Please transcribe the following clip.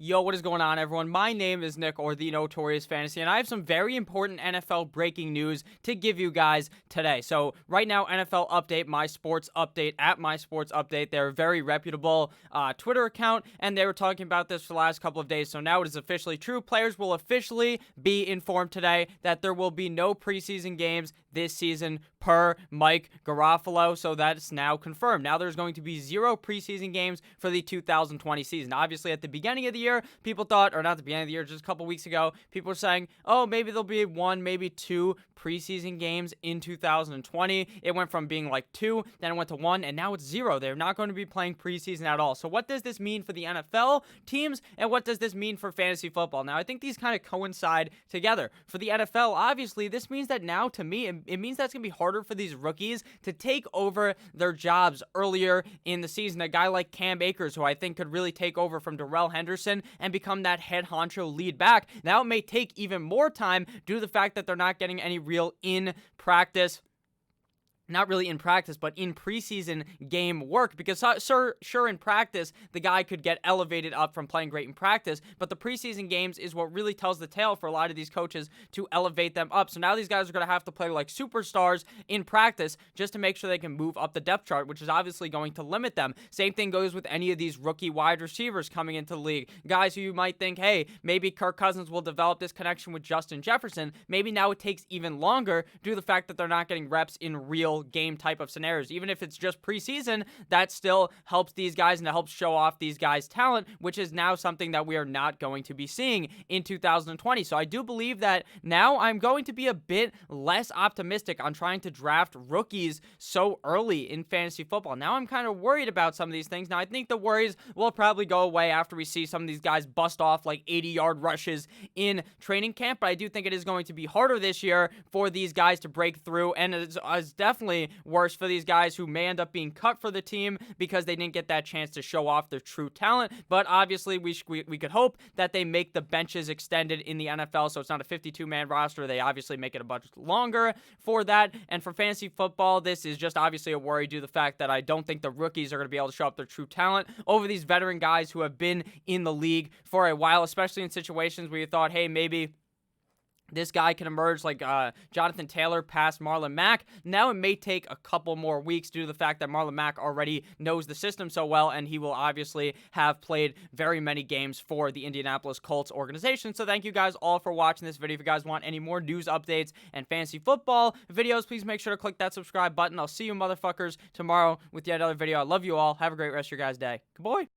Yo, what is going on, everyone? My name is Nick, or the Notorious Fantasy, and I have some very important NFL breaking news to give you guys today. So right now, NFL Update, My Sports Update, at My Sports Update, they're a very reputable Twitter account, and they were talking about this for the last couple of days. So now it is officially true. Players will officially be informed today that there will be no preseason games this season per Mike Garofalo. So that's now confirmed. Now there's going to be 0 preseason games for the 2020 season. Obviously, at the beginning of the year, people thought, or not the beginning of the year, just a couple weeks ago, people were saying, oh, maybe there'll be 1, maybe 2 preseason games in 2020. It went from being like 2, then it went to 1, and now it's 0. They're not going to be playing preseason at all. So what does this mean for the NFL teams, and what does this mean for fantasy football? Now, I think these kind of coincide together. For the NFL, obviously, this means that now, to me, it means that it's going to be harder for these rookies to take over their jobs earlier in the season. A guy like Cam Akers, who I think could really take over from Darrell Henderson and become that head honcho lead back. Now it may take even more time due to the fact that they're not getting any real in practice. Not really in practice, but in preseason game work, because sure, in practice, the guy could get elevated up from playing great in practice, but the preseason games is what really tells the tale for a lot of these coaches to elevate them up. So now these guys are going to have to play like superstars in practice just to make sure they can move up the depth chart, which is obviously going to limit them. Same thing goes with any of these rookie wide receivers coming into the league. Guys who you might think, hey, maybe Kirk Cousins will develop this connection with Justin Jefferson. Maybe now it takes even longer due to the fact that they're not getting reps in real game type of scenarios. Even if it's just preseason, that still helps these guys and it helps show off these guys' talent, which is now something that we are not going to be seeing in 2020. So I do believe that now I'm going to be a bit less optimistic on trying to draft rookies so early in fantasy football. Now I'm kind of worried about some of these things. Now I think the worries will probably go away after we see some of these guys bust off like 80-yard rushes in training camp, but I do think it is going to be harder this year for these guys to break through, and it's definitely worse for these guys who may end up being cut for the team because they didn't get that chance to show off their true talent. But obviously, we could hope that they make the benches extended in the NFL, so it's not a 52-man roster. They obviously make it a bunch longer for that. And for fantasy football, this is just obviously a worry due to the fact that I don't think the rookies are going to be able to show up their true talent over these veteran guys who have been in the league for a while, especially in situations where you thought, hey, maybe this guy can emerge like Jonathan Taylor past Marlon Mack. Now it may take a couple more weeks due to the fact that Marlon Mack already knows the system so well, and he will obviously have played very many games for the Indianapolis Colts organization. So thank you guys all for watching this video. If you guys want any more news updates and fantasy football videos, please make sure to click that subscribe button. I'll see you motherfuckers tomorrow with yet another video. I love you all. Have a great rest of your guys' day. Good boy.